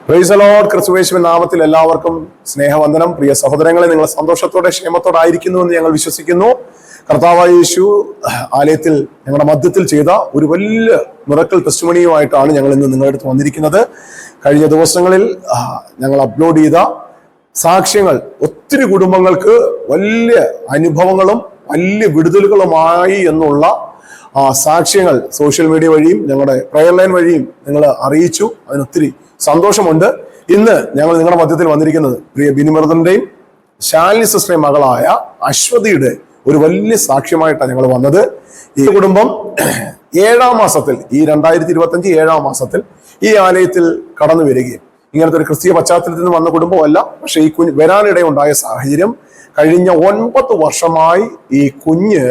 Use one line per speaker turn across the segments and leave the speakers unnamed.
Praise the Lord. ക്രിസ്തുയേശുവിൻ നാമത്തിൽ എല്ലാവർക്കും സ്നേഹവന്ദനം. പ്രിയ സഹോദരങ്ങളെ, നിങ്ങൾ സന്തോഷത്തോടെ ക്ഷേമത്തോടെ ആയിരിക്കുന്നു എന്ന് ഞങ്ങൾ വിശ്വസിക്കുന്നു. കർത്താവായ യേശു ആലയത്തിൽ ഞങ്ങളുടെ മധ്യത്തിൽ ചെയ്ത ഒരു വലിയ മിറക്കിൾ ടെസ്റ്റിമണിയുമായിട്ടാണ് ഞങ്ങൾ ഇന്ന് നിങ്ങളുടെ അടുത്ത് വന്നിരിക്കുന്നത്. കഴിഞ്ഞ ദിവസങ്ങളിൽ ഞങ്ങൾ അപ്ലോഡ് ചെയ്ത സാക്ഷ്യങ്ങൾ ഒത്തിരി കുടുംബങ്ങൾക്ക് വലിയ അനുഭവങ്ങളും വലിയ വിടുതലുകളുമായി എന്നുള്ള സാക്ഷ്യങ്ങൾ സോഷ്യൽ മീഡിയ വഴിയും ഞങ്ങളുടെ പ്രയർ ലൈൻ വഴിയും നിങ്ങൾ അറിയിച്ചു. അതിനൊത്തിരി സന്തോഷമുണ്ട്. ഇന്ന് ഞങ്ങൾ നിങ്ങളുടെ മധ്യത്തിൽ വന്നിരിക്കുന്നത് പ്രിയ ബിനിമൃതന്റെയും ശാലിനി സിസ്റ്ററുടെയും മകളായ അശ്വതിയുടെ ഒരു വലിയ സാക്ഷ്യമായിട്ടാണ് ഞങ്ങൾ വന്നത്. ഈ കുടുംബം 7-ാം മാസത്തിൽ, ഈ 2025 7-ാം മാസത്തിൽ ഈ ആലയത്തിൽ കടന്നു വരികയും ഇങ്ങനത്തെ ഒരു ക്രിസ്തീയ പശ്ചാത്തലത്തിൽ നിന്ന് വന്ന കുടുംബമല്ല. പക്ഷെ ഈ വരാനിടയുണ്ടായ സാഹചര്യം, കഴിഞ്ഞ 9 വർഷമായി ഈ കുഞ്ഞ്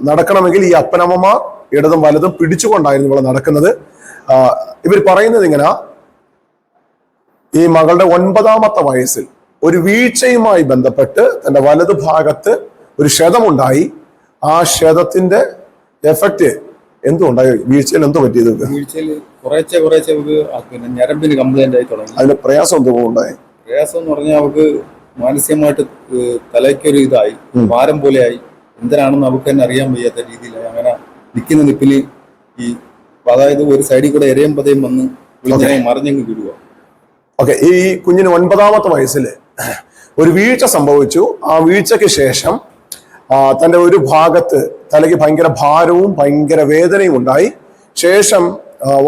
നടക്കണമെങ്കിൽ ഈ അപ്പനമ്മമാർ ഇടതും വലതും പിടിച്ചുകൊണ്ടായിരുന്നു ഇവിടെ നടക്കുന്നത്. ഇവർ പറയുന്നത് ഇങ്ങനെ, ഈ മകളുടെ 9ാമത്തെ വയസ്സിൽ ഒരു വീഴ്ചയുമായി ബന്ധപ്പെട്ട് തന്റെ വലതു ഭാഗത്ത് ഒരു ക്ഷതമുണ്ടായി. ആ ക്ഷതത്തിന്റെ എഫക്റ്റ് എന്തുണ്ടായി? വീഴ്ചയിൽ എന്തോ പറ്റിയത്?
വീഴ്ചയിൽ കുറേശ്ശെ ഞരമ്പിന് കംപ്ലൈന്റ് ആയി തുടങ്ങി.
അതിന്റെ പ്രയാസം എന്തോ ഉണ്ടായി?
പ്രയാസം എന്ന് പറഞ്ഞാൽ അവർക്ക് മാനസികമായിട്ട് തലയ്ക്കൊരു ഇതായി, ഭാരം പോലെ ആയി. എന്തിനാണെന്ന് അവർക്ക് തന്നെ അറിയാൻ വയ്യാത്ത രീതിയിലായി. അങ്ങനെ നിൽക്കുന്ന നിപ്പില് ഈ, അതായത് ഒരു സൈഡിൽ കൂടെ എരയും പതയും വന്ന് മറിഞ്ഞങ്ങ് വിടുക.
ഓക്കെ, ഈ കുഞ്ഞിന് 9ാമത്തെ വയസ്സിൽ ഒരു വീഴ്ച സംഭവിച്ചു. ആ വീഴ്ചയ്ക്ക് ശേഷം തന്റെ ഒരു ഭാഗത്ത് തലയ്ക്ക് ഭയങ്കര ഭാരവും ഭയങ്കര വേദനയും ഉണ്ടായി. ശേഷം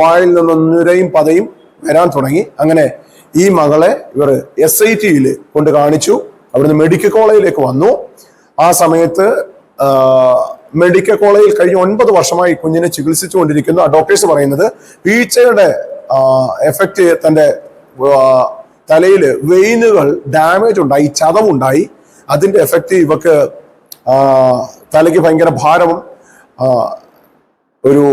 വായിൽ നിന്ന് നുരയും പതയും വരാൻ തുടങ്ങി. അങ്ങനെ ഈ മകളെ ഇവർ SIT-യിൽ കൊണ്ട് കാണിച്ചു. അവിടുന്ന് മെഡിക്കൽ കോളേജിലേക്ക് വന്നു. ആ സമയത്ത് മെഡിക്കൽ കോളേജിൽ കഴിഞ്ഞ 9 വർഷമായി കുഞ്ഞിനെ ചികിത്സിച്ചുകൊണ്ടിരിക്കുന്നു. ആ ഡോക്ടേഴ്സ് പറയുന്നത് വീഴ്ചയുടെ എഫക്റ്റ് തന്റെ തലയില് വെയിനുകൾ ഡാമേജ് ഉണ്ടായി, ചതവുണ്ടായി. അതിന്റെ എഫക്റ്റ് ഇവക്ക് തലയ്ക്ക് ഭയങ്കര ഭാരവും ഒരു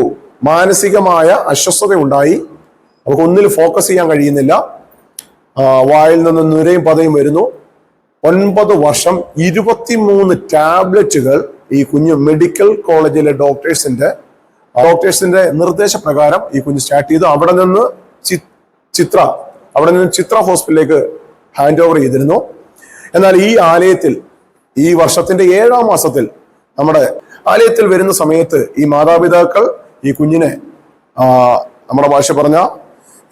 മാനസികമായ അസ്വസ്ഥത ഉണ്ടായി. അവർക്ക് ഒന്നിൽ ഫോക്കസ് ചെയ്യാൻ കഴിയുന്നില്ല. വായിൽ നിന്ന് നുരയും പതയും വരുന്നു. 9 വർഷം 23 ടാബ്ലറ്റുകൾ ഈ കുഞ്ഞ് മെഡിക്കൽ കോളേജിലെ ഡോക്ടേഴ്സിന്റെ നിർദ്ദേശപ്രകാരം ഈ കുഞ്ഞ് സ്റ്റാർട്ട് ചെയ്തു. അവിടെ നിന്ന് ചിത്ര ഹോസ്പിറ്റലിലേക്ക് ഹാൻഡ് ഓവർ ചെയ്തിരുന്നു. എന്നാൽ ഈ ആലയത്തിൽ ഈ വർഷത്തിന്റെ 7-ാം മാസത്തിൽ നമ്മുടെ ആലയത്തിൽ വരുന്ന സമയത്ത് ഈ മാതാപിതാക്കൾ ഈ കുഞ്ഞിനെ, നമ്മുടെ ഭാഷ പറഞ്ഞ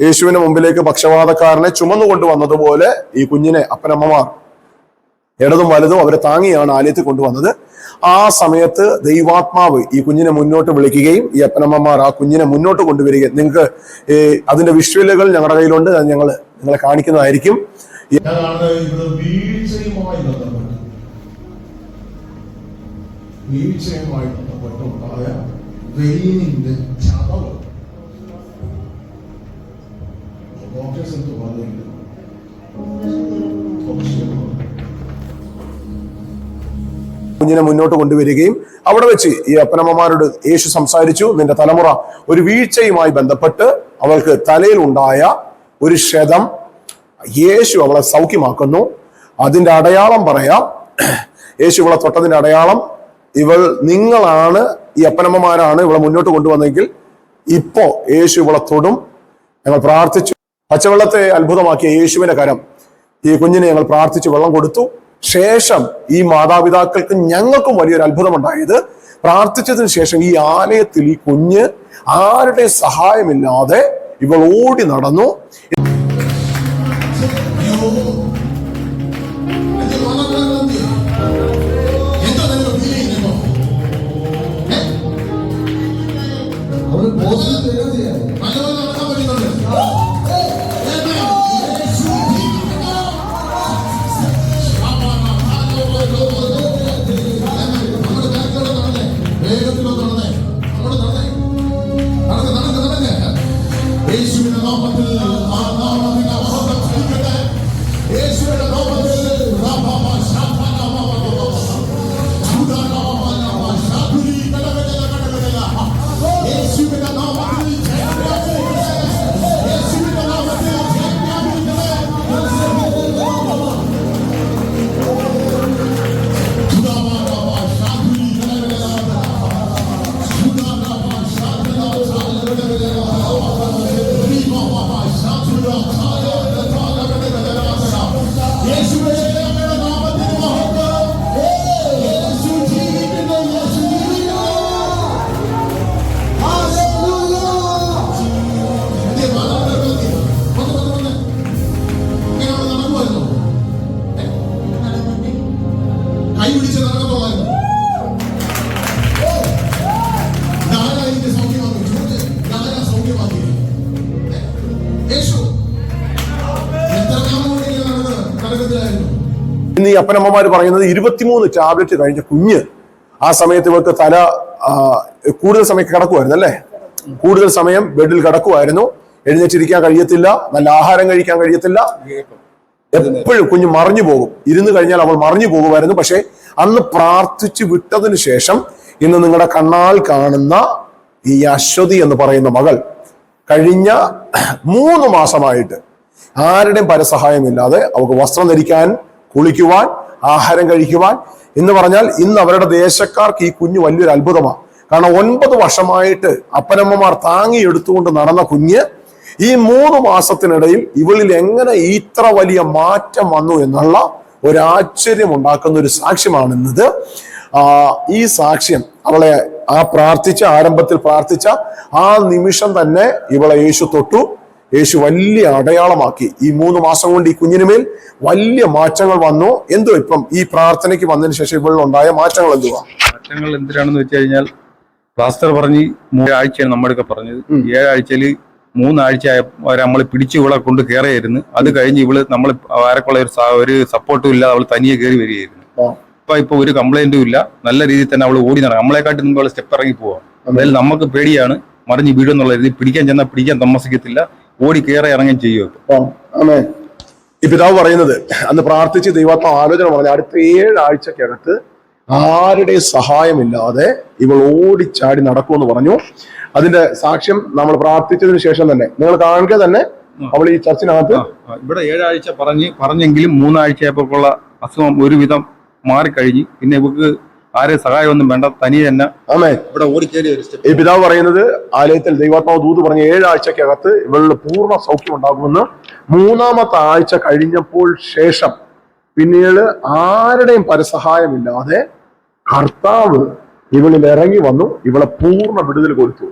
യേശുവിന്റെ മുമ്പിലേക്ക് പക്ഷപാതക്കാരനെ ചുമന്നുകൊണ്ട് വന്നതുപോലെ ഈ കുഞ്ഞിനെ അപ്പനമ്മമാർ ഇടതും വലതും അവരെ താങ്ങിയാണ് ആലയത്തിൽ കൊണ്ടുവന്നത്. ആ സമയത്ത് ദൈവാത്മാവ് ഈ കുഞ്ഞിനെ മുന്നോട്ട് വിളിക്കുകയും ഈ അപ്പനമ്മമാർ ആ കുഞ്ഞിനെ മുന്നോട്ട് കൊണ്ടുവരികയും, നിങ്ങൾക്ക് അതിന്റെ വിഷ്വലുകൾ ഞങ്ങളുടെ കയ്യിലുണ്ട്, അത് ഞങ്ങൾ നിങ്ങളെ കാണിക്കുന്നതായിരിക്കും. വീഴ്ചയുമായി ബന്ധപ്പെട്ടുണ്ടായ വെയിനിന്റെ ചതവ് കുഞ്ഞിനെ മുന്നോട്ട് കൊണ്ടുവരികയും അവിടെ വെച്ച് ഈ അപ്പനമ്മമാരോട് യേശു സംസാരിച്ചു. നിന്റെ തലമുറ ഒരു വീഴ്ചയുമായി ബന്ധപ്പെട്ട് അവൾക്ക് തലയിൽ ഉണ്ടായ ഒരു ക്ഷതം യേശു അവളെ സൗഖ്യമാക്കുന്നു. അതിന്റെ അടയാളം പറയാം. യേശു ഇവളെ തൊട്ടതിന്റെ അടയാളം, നിങ്ങളാണ്, ഈ അപ്പനമ്മമാരാണ് ഇവളെ മുന്നോട്ട് കൊണ്ടുവന്നെങ്കിൽ ഇപ്പോ യേശു ഇവളെ തൊടും. ഞങ്ങൾ പ്രാർത്ഥിച്ചു. പച്ചവെള്ളത്തെ അത്ഭുതമാക്കിയ യേശുവിന്റെ കരം ഈ കുഞ്ഞിനെ ഞങ്ങൾ പ്രാർത്ഥിച്ച് വെള്ളം കൊടുത്തു. ശേഷം ഈ മാതാപിതാക്കൾക്ക് ഞങ്ങൾക്കും വലിയൊരു അത്ഭുതമുണ്ടായത്, പ്രാർത്ഥിച്ചതിന് ശേഷം ഈ ആലയത്തിൽ ഈ കുഞ്ഞ് ആരുടെ സഹായമില്ലാതെ ഇവൾ ഓടി നടന്നു.
യേശുവിന്റെ നാമത്തിൽ
പിടിച്ച് നടക്കത്തോളായിരുന്നു. ഇന്ന് ഈ അപ്പനമ്മമാര് പറയുന്നത് 23 ടാബ്ലറ്റ് കഴിഞ്ഞ കുഞ്ഞ് ആ സമയത്ത് ഇവർക്ക് തല കൂടുതൽ സമയം കിടക്കുമായിരുന്നു അല്ലേ, കൂടുതൽ സമയം ബെഡിൽ കിടക്കുമായിരുന്നു, എഴുന്നേറ്റിരിക്കാൻ കഴിയത്തില്ല, നല്ല ആഹാരം കഴിക്കാൻ കഴിയത്തില്ല, എപ്പോഴും കുഞ്ഞ് മറിഞ്ഞു പോകും, ഇരുന്ന് കഴിഞ്ഞാൽ അവൾ മറിഞ്ഞു പോകുമായിരുന്നു. പക്ഷെ അന്ന് പ്രാർത്ഥിച്ചു വിട്ടതിന് ശേഷം ഇന്ന് നിങ്ങളുടെ കണ്ണാൽ കാണുന്ന ഈ അശ്വതി എന്ന് പറയുന്ന മകൾ കഴിഞ്ഞ 3 മാസമായിട്ട് ആരുടെയും പരസഹായമില്ലാതെ അവർക്ക് വസ്ത്രം ധരിക്കാൻ, കുളിക്കുവാൻ, ആഹാരം കഴിക്കുവാൻ, എന്ന് പറഞ്ഞാൽ ഇന്ന് അവരുടെ ദേശക്കാർക്ക് ഈ കുഞ്ഞ് വലിയൊരു അത്ഭുതമാണ്. കാരണം 9 വർഷമായിട്ട് അപ്പനമ്മമാർ താങ്ങിയെടുത്തുകൊണ്ട് നടന്ന കുഞ്ഞ് ഈ 3 മാസത്തിനിടയിൽ ഇവളിൽ എങ്ങനെ ഇത്ര വലിയ മാറ്റം വന്നു എന്നുള്ള ഒരു ആശ്ചര്യം ഉണ്ടാക്കുന്ന ഒരു സാക്ഷ്യമാണെന്നത്. ഈ സാക്ഷ്യം അവളെ ആരംഭത്തിൽ പ്രാർത്ഥിച്ച ആ നിമിഷം തന്നെ ഇവളെ യേശു തൊട്ടു. യേശു വലിയ അടയാളമാക്കി. ഈ 3 മാസം കൊണ്ട് ഈ കുഞ്ഞിനുമേൽ വലിയ മാറ്റങ്ങൾ വന്നു. എന്തോ ഇപ്പം ഈ പ്രാർത്ഥനയ്ക്ക് വന്നതിന് ശേഷം ഇവളിലുണ്ടായ മാറ്റങ്ങൾ എന്തുവാ?
മാറ്റങ്ങൾ എന്തിനാണെന്ന് വെച്ച് കഴിഞ്ഞാൽ പാസ്റ്റർ പറഞ്ഞ് 3 ആഴ്ചയാണ് നമ്മളൊക്കെ പറഞ്ഞത്. 7 ആഴ്ചയിൽ 3 ആഴ്ച നമ്മൾ പിടിച്ച് ഇവളെ കൊണ്ട് കയറിയായിരുന്നു. അത് കഴിഞ്ഞ് ഇവള് നമ്മൾ ആരെക്കുള്ള ഒരു സപ്പോർട്ടും ഇല്ലാതെ അവൾ തനിയെ കയറി വരികയായിരുന്നു. ഇപ്പൊ ഒരു കംപ്ലൈന്റും ഇല്ല, നല്ല രീതിയിൽ തന്നെ അവൾ ഓടി നടക്കും. നമ്മളെക്കാട്ടി മുമ്പ് അവൾ സ്റ്റെപ്പ് ഇറങ്ങി പോവാം. അതായത് നമുക്ക് പേടിയാണ് മറിഞ്ഞ് വീഴുന്നുള്ള രീതി. പിടിക്കാൻ ചെന്നാൽ പിടിക്കാൻ താമസിക്കത്തില്ല, ഓടി കയറി ഇറങ്ങുകയും ചെയ്യും.
ഈ പിതാവ് പറയുന്നത് അന്ന് പ്രാർത്ഥിച്ച് ദൈവാത്മാവ് ആലോചന പറഞ്ഞ അടുത്ത 7 ആഴ്ചക്കകത്ത് ആരുടെയും സഹായമില്ലാതെ ഇവൾ ഓടിച്ചാടി നടക്കുമെന്ന് പറഞ്ഞു. അതിന്റെ സാക്ഷ്യം നമ്മൾ പ്രാർത്ഥിച്ചതിന് ശേഷം തന്നെ നിങ്ങൾ കാണുക തന്നെ അവൾ ഈ ചർച്ചിനകത്ത്
ഇവിടെ 7 ആഴ്ച പറഞ്ഞെങ്കിലും 3 ആഴ്ചയായപ്പോഴുള്ള അസുഖം ഒരുവിധം മാറിക്കഴിഞ്ഞ് പിന്നെ ഇവക്ക് ആരെ സഹായമൊന്നും വേണ്ട, തനിയെ തന്നെ ഇവിടെ ഓടിക്കേറി.
ഈ പിതാവ് പറയുന്നത് ആലയത്തിൽ ദൈവാത്മാവ് ദൂത് പറഞ്ഞ 7 ആഴ്ചക്കകത്ത് ഇവളുടെ പൂർണ്ണ സൗഖ്യം ഉണ്ടാകുമെന്ന്. 3-ാമത്തെ ആഴ്ച കഴിഞ്ഞപ്പോൾ ശേഷം പിന്നീട് ആരുടെയും പരസഹായമില്ലാതെ കർത്താവ് ഇവളിൽ ഇറങ്ങി വന്നു, ഇവളെ പൂർണ്ണ വിടുതൽ കൊടുത്തു.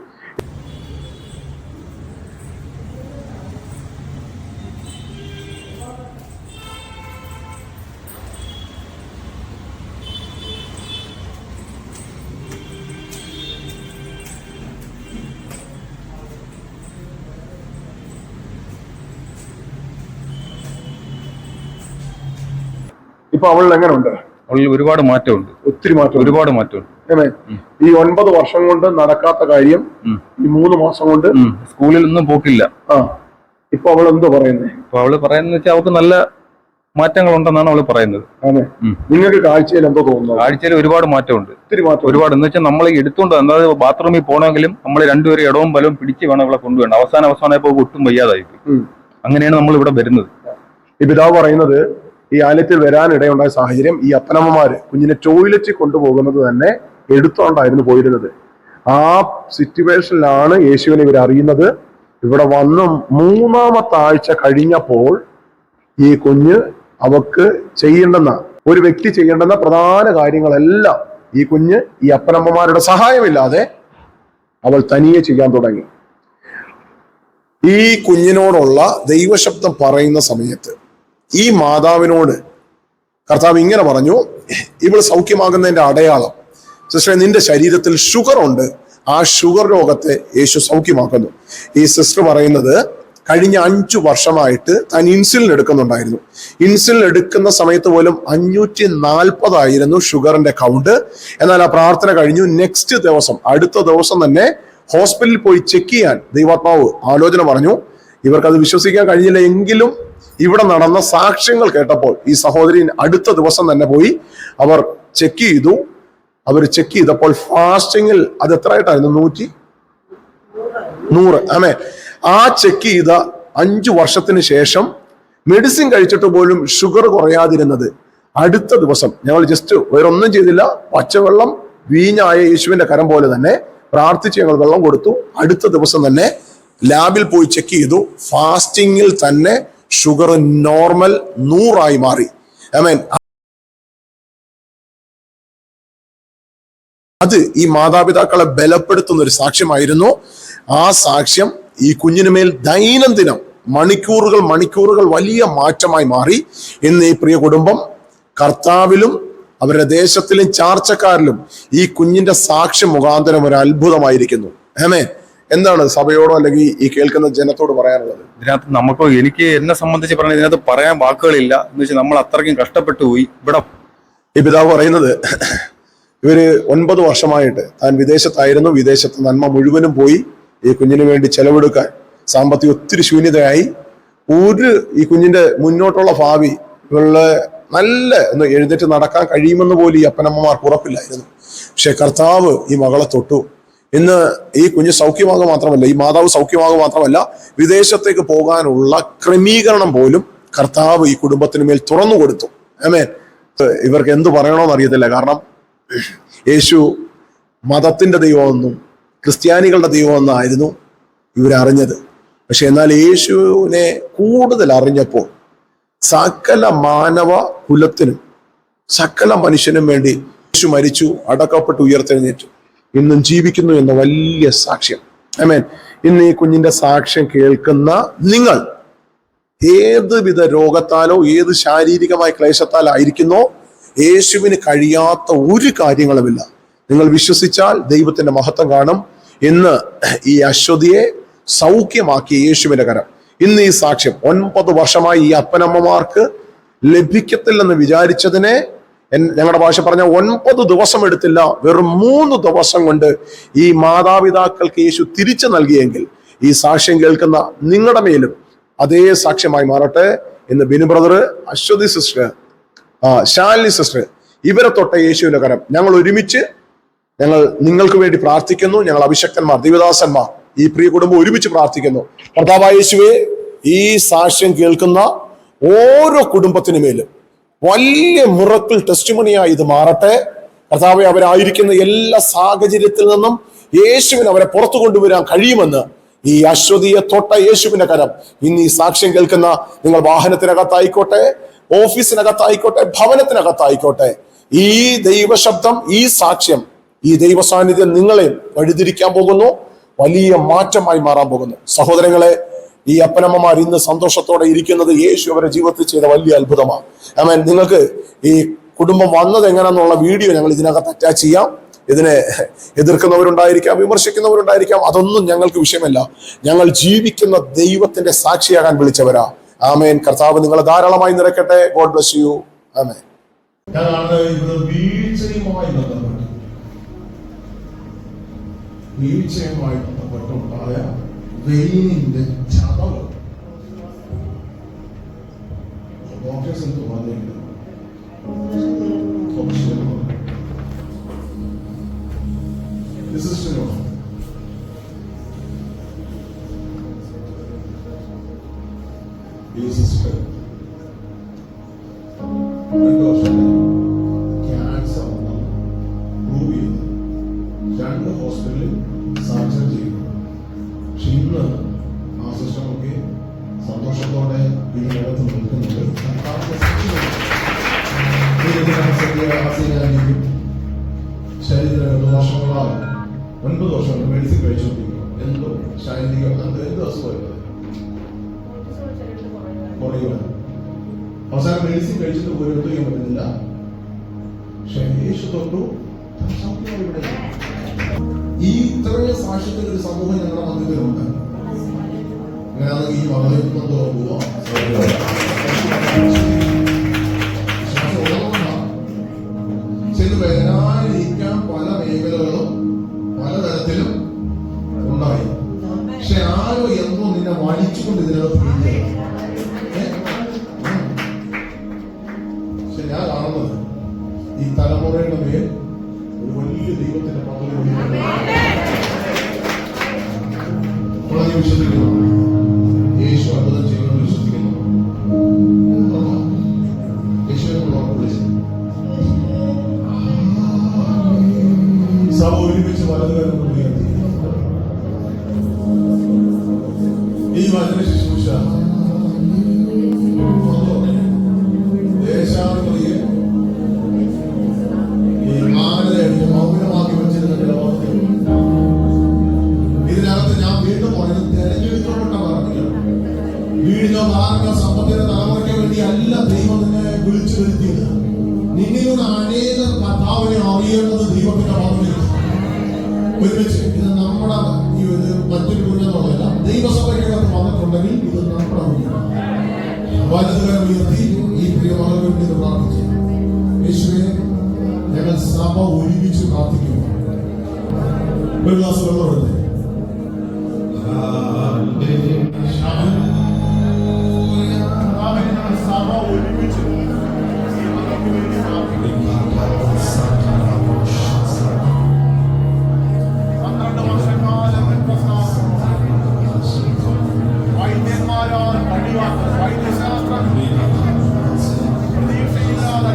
ഇപ്പൊ അവളിൽ എങ്ങനെയുണ്ട്?
അവളിൽ ഒരുപാട് മാറ്റമുണ്ട്,
ഒത്തിരി മാറ്റം,
ഒരുപാട് മാറ്റമുണ്ട്.
ഈ 9 വർഷം കൊണ്ട് നടക്കാത്ത കാര്യം ഈ 3 മാസം കൊണ്ട്
സ്കൂളിൽ ഒന്നും പോക്കില്ല.
ഇപ്പൊ അവൾ എന്തോ പറയുന്നത്?
ഇപ്പൊ അവള് പറയുന്നത് വെച്ചാൽ അവൾക്ക് നല്ല മാറ്റങ്ങൾ ഉണ്ടെന്നാണ് അവള് പറയുന്നത്.
നിങ്ങൾക്ക് കാഴ്ചയിൽ എന്തോ തോന്നുന്നു?
കാഴ്ചയിൽ ഒരുപാട് മാറ്റമുണ്ട്,
ഒത്തിരി മാറ്റം.
ഒരുപാട് എന്ന് വെച്ചാൽ നമ്മൾ എടുത്തുകൊണ്ട് അതായത് ബാത്റൂമിൽ പോകണമെങ്കിലും നമ്മൾ രണ്ടുപേരും ഇടവും ബലവും പിടിച്ച് വേണം ഇവിടെ കൊണ്ടുവേണം. അവസാനമായപ്പോ ഒട്ടും വയ്യാതായി. അങ്ങനെയാണ് നമ്മൾ ഇവിടെ വരുന്നത്.
ഈ പിതാവ് പറയുന്നത് ഈ ആലയത്തിൽ വരാനിടയുണ്ടായ സാഹചര്യം ഈ അപ്പനമ്മമാര് കുഞ്ഞിനെ ടോയ്ലറ്റിൽ കൊണ്ടുപോകുന്നത് തന്നെ എടുത്തോണ്ടായിരുന്നു പോയിരുന്നത്. ആ സിറ്റുവേഷനിലാണ് യേശുവിനെ ഇവർ അറിയുന്നത്. ഇവിടെ വന്ന് 3-ാമത്തെ ആഴ്ച കഴിഞ്ഞപ്പോൾ ഈ കുഞ്ഞ് അവക്ക് ചെയ്യേണ്ടുന്ന ഒരു വ്യക്തി ചെയ്യേണ്ടുന്ന പ്രധാന കാര്യങ്ങളെല്ലാം ഈ കുഞ്ഞ് ഈ അപ്പനമ്മമാരുടെ സഹായമില്ലാതെ അവൾ തനിയെ ചെയ്യാൻ തുടങ്ങി. ഈ കുഞ്ഞിനോടുള്ള ദൈവശബ്ദം പറയുന്ന സമയത്ത് ഈ മാതാവിനോട് കർത്താവ് ഇങ്ങനെ പറഞ്ഞു, ഇവൾ സൗഖ്യമാകുന്നതിന്റെ അടയാളം സിസ്റ്ററെ, നിന്റെ ശരീരത്തിൽ ഷുഗർ ഉണ്ട്, ആ ഷുഗർ രോഗത്തെ യേശു സൗഖ്യമാക്കുന്നു. ഈ സിസ്റ്റർ പറയുന്നത് കഴിഞ്ഞ 5 വർഷമായിട്ട് താൻ ഇൻസുലിൻ എടുക്കുന്നുണ്ടായിരുന്നു. ഇൻസുലിൻ എടുക്കുന്ന സമയത്ത് പോലും 540 ആയിരുന്നു ഷുഗറിന്റെ കൗണ്ട്. എന്നാൽ ആ പ്രാർത്ഥന കഴിഞ്ഞു. നെക്സ്റ്റ് ദിവസം, അടുത്ത ദിവസം തന്നെ ഹോസ്പിറ്റലിൽ പോയി ചെക്ക് ചെയ്യാൻ ദൈവാത്മാവ് ആലോചന പറഞ്ഞു. ഇവർക്കത് വിശ്വസിക്കാൻ കഴിഞ്ഞില്ല. എങ്കിലും ഇവിടെ നടന്ന സാക്ഷ്യങ്ങൾ കേട്ടപ്പോൾ ഈ സഹോദരി അടുത്ത ദിവസം തന്നെ പോയി അവർ ചെക്ക് ചെയ്തു. അവർ ചെക്ക് ചെയ്തപ്പോൾ ഫാസ്റ്റിങ്ങിൽ അത് എത്രയായിട്ടായിരുന്നു? 100. ആമേ. ആ ചെക്ക് ചെയ്ത 5 വർഷത്തിന് ശേഷം മെഡിസിൻ കഴിച്ചിട്ട് പോലും ഷുഗർ കുറയാതിരുന്നത് അടുത്ത ദിവസം ഞങ്ങൾ ജസ്റ്റ് വേറൊന്നും ചെയ്തില്ല, പച്ചവെള്ളം വീഞ്ഞായ യേശുവിന്റെ കരം പോലെ തന്നെ പ്രാർത്ഥിച്ച് ഞങ്ങൾ വെള്ളം കൊടുത്തു. അടുത്ത ദിവസം തന്നെ ലാബിൽ പോയി ചെക്ക് ചെയ്തു. ഫാസ്റ്റിങ്ങിൽ തന്നെ ഷുഗർ നോർമൽ 100 മാറി. ആമേൻ. അത് ഈ മാതാപിതാക്കളെ ബലപ്പെടുത്തുന്ന ഒരു സാക്ഷ്യമായിരുന്നു. ആ സാക്ഷ്യം ഈ കുഞ്ഞിനുമേൽ ദൈനംദിനം മണിക്കൂറുകൾ വലിയ മാറ്റമായി മാറി. ഇന്ന് ഈ പ്രിയ കുടുംബം കർത്താവിലും അവരുടെ ദേശത്തിലും ചാർച്ചക്കാരിലും ഈ കുഞ്ഞിന്റെ സാക്ഷ്യം മുഖാന്തരം ഒരു അത്ഭുതമായിരിക്കുന്നു. ആമേൻ. എന്താണ് സഭയോടോ അല്ലെങ്കിൽ ഈ കേൾക്കുന്ന ജനത്തോട് പറയാനുള്ളത്?
ഇതിനകത്ത് എനിക്ക് എന്നെ സംബന്ധിച്ച് പറഞ്ഞാൽ ഇതിനകത്ത് പറയാൻ വാക്കുകളില്ല. എന്ന് വെച്ചാൽ നമ്മൾ അത്രയ്ക്കും കഷ്ടപ്പെട്ടു പോയി. ഇവിടെ
ഈ പിതാവ് പറയുന്നത്, ഇവര് 9 വർഷമായിട്ട് താൻ വിദേശത്തായിരുന്നു. വിദേശത്ത് നന്മ മുഴുവനും പോയി ഈ കുഞ്ഞിന് വേണ്ടി ചെലവെടുക്കാൻ സാമ്പത്തിക ഒത്തിരി ശൂന്യതയായി. ഈ കുഞ്ഞിന്റെ മുന്നോട്ടുള്ള ഭാവി നല്ല ഒന്ന് എഴുന്നേറ്റ് നടക്കാൻ കഴിയുമെന്ന് പോലും ഈ അപ്പനമ്മമാർക്ക് ഉറപ്പില്ലായിരുന്നു. പക്ഷെ കർത്താവ് ഈ മകളെ തൊട്ടു. ഇന്ന് ഈ കുഞ്ഞ് സൗഖ്യമാകുക മാത്രമല്ല, ഈ മാതാവ് സൗഖ്യമാകുക മാത്രമല്ല, വിദേശത്തേക്ക് പോകാനുള്ള ക്രമീകരണം പോലും കർത്താവ് ഈ കുടുംബത്തിന് മേൽ തുറന്നു കൊടുത്തു. ആമേൻ. ഇവർക്ക് എന്ത് പറയണമെന്ന് അറിയത്തില്ല. കാരണം യേശു മതത്തിന്റെ ദൈവമെന്നും ക്രിസ്ത്യാനികളുടെ ദൈവമെന്നായിരുന്നു ഇവരറിഞ്ഞത്. പക്ഷെ എന്നാൽ യേശുവിനെ കൂടുതൽ അറിഞ്ഞപ്പോൾ സകല മാനവ കുലത്തിനും സകല മനുഷ്യനും വേണ്ടി യേശു മരിച്ചു, അടക്കപ്പെട്ട് ഉയർത്തെഴുന്നേറ്റു, ഇന്നും ജീവിക്കുന്നു എന്ന വലിയ സാക്ഷ്യം. ആമേൻ. ഇന്ന് ഈ കുഞ്ഞിന്റെ സാക്ഷ്യം കേൾക്കുന്ന നിങ്ങൾ ഏതുവിധ രോഗത്താലോ ഏത് ശാരീരികമായ ക്ലേശത്താലായിരിക്കുന്നോ, യേശുവിന് കഴിയാത്ത ഒരു കാര്യങ്ങളുമില്ല. നിങ്ങൾ വിശ്വസിച്ചാൽ ദൈവത്തിന്റെ മഹത്വം കാണും. ഇന്ന് ഈ അശ്വതിയെ സൗഖ്യമാക്കിയ യേശുവിന്റെ കരം. ഇന്ന് ഈ സാക്ഷ്യം 9 വർഷമായി ഈ അപ്പനമ്മമാർക്ക് ലഭിക്കത്തില്ലെന്ന് വിചാരിച്ചതിനെ, ഞങ്ങളുടെ ഭാഷ പറഞ്ഞ 9 ദിവസം എടുത്തില്ല, വെറും 3 ദിവസം കൊണ്ട് ഈ മാതാപിതാക്കൾക്ക് യേശു തിരിച്ചു നൽകിയെങ്കിൽ ഈ സാക്ഷ്യം കേൾക്കുന്ന നിങ്ങളുടെ മേലും അതേ സാക്ഷ്യമായി മാറട്ടെ. ഇന്ന് Binu brother, Aswathy sister, Shalini sister, ഇവരെ തൊട്ട യേശുവിന്റെ കരം. ഞങ്ങൾ ഒരുമിച്ച് നിങ്ങൾക്ക് വേണ്ടി പ്രാർത്ഥിക്കുന്നു. ഞങ്ങൾ അഭിഷക്തന്മാർ, ദൈവദാസന്മാർ, ഈ പ്രിയ കുടുംബം ഒരുമിച്ച് പ്രാർത്ഥിക്കുന്നു. കർത്താവായ യേശുവേ, ഈ സാക്ഷ്യം കേൾക്കുന്ന ഓരോ കുടുംബത്തിനു മേലും വലിയ മിറക്കിൾ ടെസ്റ്റിമണിയായി ഇത് മാറട്ടെ. കർത്താവെ, അവരായിരിക്കുന്ന എല്ലാ സാഹചര്യത്തിൽ നിന്നും യേശുവിന് അവരെ പുറത്തു കൊണ്ടുവരാൻ കഴിയുമെന്ന് ഈ അശ്വതിയെ തൊട്ട യേശുവിന്റെ കരം ഇന്ന് ഈ സാക്ഷ്യം കേൾക്കുന്ന നിങ്ങൾ വാഹനത്തിനകത്തായിക്കോട്ടെ, ഓഫീസിനകത്തായിക്കോട്ടെ, ഭവനത്തിനകത്തായിക്കോട്ടെ, ഈ ദൈവശബ്ദം, ഈ സാക്ഷ്യം, ഈ ദൈവ സാന്നിധ്യം നിങ്ങളെ വഴിതിരിക്കാൻ പോകുന്നു, വലിയ മാറ്റമായി മാറാൻ പോകുന്നു. സഹോദരങ്ങളെ, ഈ അപ്പനമ്മമാർ ഇന്ന് സന്തോഷത്തോടെ ഇരിക്കുന്നത് യേശു അവരുടെ ജീവിതത്തിൽ ചെയ്ത വലിയ അത്ഭുതമാണ്. ആമേൻ. നിങ്ങൾക്ക് ഈ കുടുംബം വന്നത് എങ്ങനെയാണെന്നുള്ള വീഡിയോ ഞങ്ങൾ ഇതിനകത്ത് അറ്റാച്ച് ചെയ്യാം. ഇതിനെ എതിർക്കുന്നവരുണ്ടായിരിക്കാം, വിമർശിക്കുന്നവരുണ്ടായിരിക്കാം, അതൊന്നും ഞങ്ങൾക്ക് വിഷയമല്ല. ഞങ്ങൾ ജീവിക്കുന്ന ദൈവത്തിന്റെ സാക്ഷിയാകാൻ വിളിച്ചവരാ. ആമേൻ. കർത്താവ് നിങ്ങളെ ധാരാളമായി നിറയ്ക്കട്ടെ. God bless you. ആമേൻ. വീഴ്ചയുമായി ബന്ധപ്പെട്ടുണ്ടായ വെയിനിന്റെ ചതവ് ഡോക്ടേഴ്സ് എന്ത് പറഞ്ഞില്ല. ക്യാൻസർ പ്രൂവ് ചെയ്തു 2 ഹോസ്പിറ്റലിൽ സർജറി ചെയ്തു. പക്ഷെ ഇന്ന് ആ സിസ്റ്റമൊക്കെ സന്തോഷത്തോടെ ഇതിനകത്ത് നിൽക്കുന്നുണ്ട്. ശരീര ദോഷങ്ങളാൽ 9 വർഷം മെഡിസിൻ കഴിച്ചുകൊണ്ടിരിക്കുന്നു. എന്തോ ശാരീരിക എന്ത് അസുഖമായിരുന്നു, അവസാനം മെഡിസിൻ കഴിച്ചിട്ട് പോലും എന്ത് ചെയ്യാൻ പറ്റുന്നില്ല. പക്ഷെ യേശു തൊട്ടു. ഈ ഇത്രയും സാക്ഷ്യത്തിൽ ഒരു സമൂഹം ഞങ്ങളുടെ മധ്യത്തിലുണ്ട്. അങ്ങനെയാണെങ്കിൽ ഈ വളരെക്കൊണ്ടോ പോവാ വരാനിരിക്കാൻ പല മേഖലകളും പലതരത്തിലും ഉണ്ടായി. പക്ഷെ ആരോ എന്തോ നിന്നെ വലിച്ചുകൊണ്ട് ഇതിനകത്ത് പിടിക്കുക. പക്ഷെ ഞാൻ കാണുന്നത് ഈ തലമുറയുടെ മേൽ ഒരു വലിയ ദൈവത്തിന്റെ പദ്ധതി വിശ്വസിക്കുന്നു. യേശു അത്ഭുതം ചെയ്യുമെന്ന് വിശ്വസിക്കുന്നു. സഭ ഒരുമിച്ച് വലതുകാരം ഉയർത്തി ഈ വചന ശുശ്രൂഷ ദേശാന്തരിയെ ഈ മാനതയടിച്ച് മൗനമാക്കി വെച്ചിരുന്ന ജലവാസത്തിൽ ഇതിനകത്ത് ഞാൻ വീണ്ടും പറയുന്നത് തെരഞ്ഞെടുക്കപ്പെട്ട പറഞ്ഞില്ല. വീടിനോ കാറിനോ സമ്പത്തിന്റെ തലമുറയ്ക്കോ വേണ്ടി അല്ല ദൈവം നിന്നെ വിളിച്ചു വരുത്തിയത്. നിന്നിലൂടെ അനേക
അറിയേണ്ടത് ദൈവത്തിന്റെ പദ്ധതി. ഒരുമിച്ച് ഇത് നമ്മുടെ ഈ ഒരു മറ്റൊരു കുഞ്ഞെന്നുള്ളതല്ല, ദൈവസഭയ്ക്കകത്ത് വന്നിട്ടുണ്ടെങ്കിൽ ഇത് നമ്മുടെ കുഞ്ഞാണ്. വലതുകരം ഉയർത്തി ഈ പ്രിയമകൾക്ക് വേണ്ടി പ്രാർത്ഥിച്ചു. യേശുവേ, ഞങ്ങൾ സഭ ഒരുമിച്ച് പ്രാർത്ഥിക്കുന്നു. ഒരു ഗ്ലാസ് വെള്ളം എടുത്തേ. സഭ ഒരുമിച്ച് വൈദ്യന്മാരാൽ കഴിയാത്ത വൈദ്യശാസ്ത്രം പ്രതീക്ഷയില്ലാതെ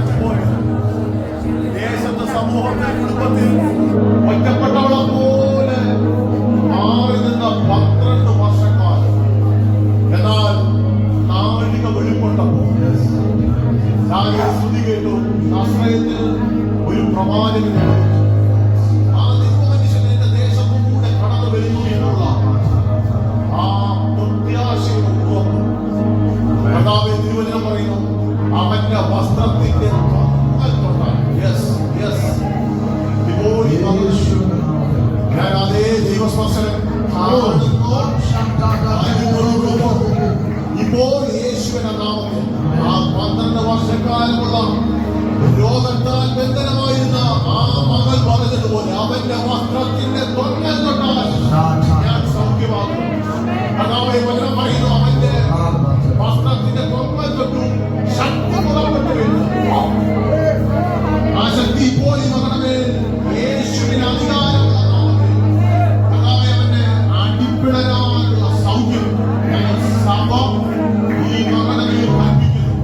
ദേശത്തെ സമൂഹത്തെ കുടുംബത്തിൽ ഒറ്റപ്പെട്ടവളെ പോലെ മാറി നിന്ന 12 വർഷക്കാലം. എന്നാൽ നാഴിക വെളിപ്പെട്ടപ്പോൾ സ്തുതി കേട്ടു. ആശ്രയത്തിൽ ഒരു പ്രവാചകൻ ആ ദൈവമനുഷ്യൻ എന്റെ ദേശത്തുകൂടെ കടന്നു വരുന്നു എന്നുള്ള ആ പ്രത്യാശയുടെ ഉറപ്പ്. കർത്താവേ, തിരുവചനം പറയുന്നു, അവന്റെ വസ്ത്രത്തിന്റെ ഞാൻ അതേ ദൈവസ്പർശനം ഇപ്പോൾ യേശുവിന്റെ നാമത്തിൽ ആ 12 വർഷക്കാലമുള്ള രോഗത്താൽ ബന്ധനമായിരുന്ന ആ മകൾ പറഞ്ഞതുപോലെ അവന്റെ വസ്ത്രത്തിന്റെ തൊങ്ങൽ തൊട്ടാൽ ഞാൻ സൗഖ്യമാകും. കർത്താവേ, വചനം പറയുന്നു, അവന്റെ വസ്ത്രത്തിന്റെ തൊങ്ങൽ തൊട്ടു ശക്തി പുറപ്പെട്ടു വരുന്നു. ആ ശക്തി ഇപ്പോൾ ഈ മകനമേ യേശുവിന് അധികാരമുള്ള നാമത്തിൽ കർത്താവേ, അവന്റെ അടിപ്പിടരാനുള്ള സൗഖ്യം സഭ ഈ മകനമേ കൽപ്പിക്കുന്നു.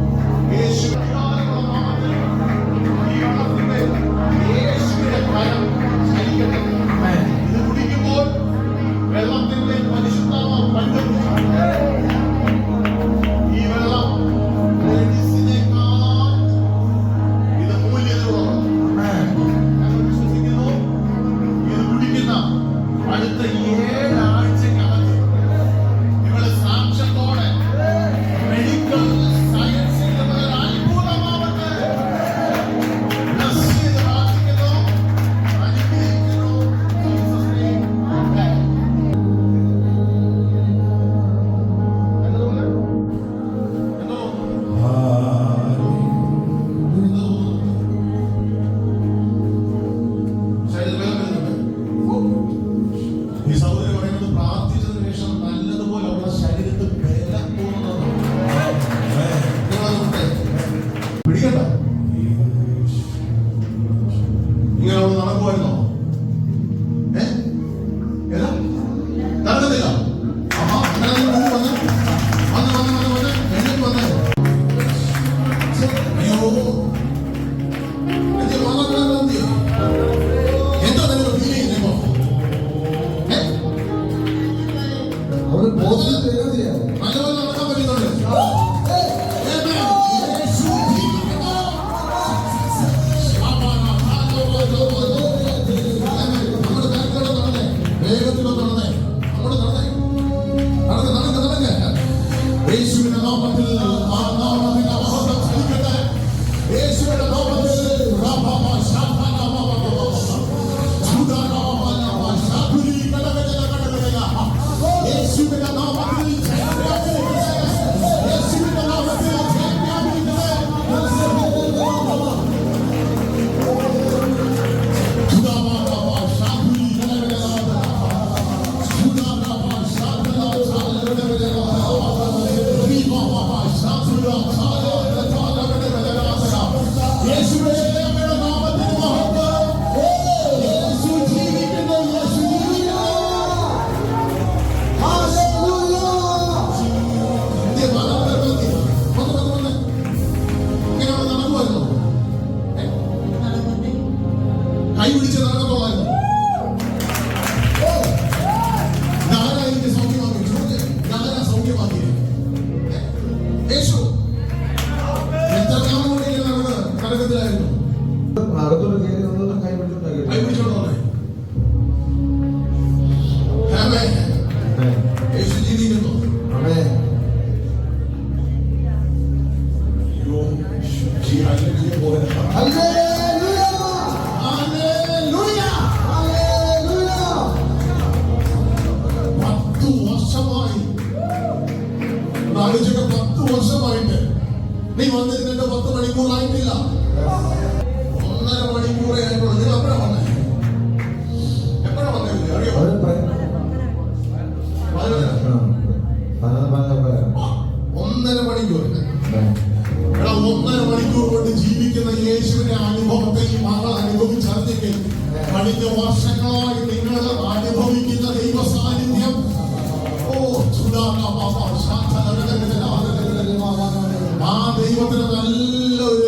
യേശുവിന്റെ അധികാരമുള്ള നാമത്തിൽ ഈ മകനത്തിന്റെ യേശുവിന്റെ കരം ചലിക്കട്ടെ. ഇത് കുടിക്കുമ്പോൾ വെള്ളത്തിന്റെ പരിശുദ്ധമാം കണ്ടെത്തും. ഈ വെള്ളം മെഡിസിനേക്കാൾ ഇത് മൂല്യമുള്ളതാണ്. ഞങ്ങൾ വിശ്വസിക്കുന്നു, ഇത് കുടിക്കുന്ന അടുത്ത 7 ആഴ്ചക്കകത്ത് നിങ്ങൾ സാക്ഷ്യത്തോടെ മെഡിക്കൽ സയൻസിൽ അത്ഭുതമാവട്ടെ. പ്രാർത്ഥിക്കുന്നു, അനുഗ്രഹിക്കുന്നു. ഈ സഹോദരി പറയുന്നത് പ്രാർത്ഥിച്ചതിന് ശേഷം നല്ലതുപോലെ അവരുടെ ശരീരത്തിൽ ബലം തോന്നുന്നതാണ്. പിടിക്കണ്ട, ഇങ്ങനെ അവിടെ നടക്കുമായിരുന്നോ? ഏതാ നടക്കുന്നില്ല. അമ്മ അങ്ങനെ വന്ന് എഴുന്നേറ്റ് വന്നേ. അയ്യോ, എന്താ നിനക്ക് ഫീൽ ചെയ്യുന്നോ? നല്ലപോലെ നടക്കാൻ പറ്റുന്നുണ്ട്. നമ്മുടെ ബാങ്കിലൂടെ നടന്നേ, വേഗത്തിലൂടെ നടന്നേ, അങ്ങോട്ട് നടന്നേ, നടന്നേ. യേശുവിന്റെ നാമത്തിൽ ആ നാമത്തിന്റെ മഹത്വം ചലിക്കട്ടെ. യേശുവിന്റെ നാമത്തിൽ യേശുവിന്റെ നാമത്തിൽ യേശുവിന്റെ നാമത്തിൽ കൈ പിടിച്ച് നടക്കത്തോളായിരുന്നു. ഞാനായിട്ട് സൗഖ്യമാക്കി, ഞാനാ സൗഖ്യമാക്കി. യേശു എത്ര കാലം കൊണ്ട് നരകത്തിലായിരുന്നു. കൈ പിടിച്ചോളെ. യേശു ജീവിക്കുന്നു. പോലെ നീ വന്നിരുന്നിട്ട് 10 മണിക്കൂറായിട്ടില്ല. 1.5 മണിക്കൂറേ ആയിട്ടുള്ളൂ. നിങ്ങൾ എപ്പോഴാ വന്നേ? എപ്പോഴാ വന്നേ? അറിയോ? 1.5 മണിക്കൂർ. എടാ, 1.5 മണിക്കൂർ കൊണ്ട് ജീവിക്കുന്ന യേശുവിന്റെ അനുഭവത്തെ ഈ മകൾ അനുഭവിച്ചറിഞ്ഞെങ്കിൽ കഴിഞ്ഞ വർഷങ്ങളായി നിങ്ങൾ അനുഭവിക്കുന്ന ദൈവ സാന്നിധ്യം ആ ദൈവത്തിന് നല്ലൊരു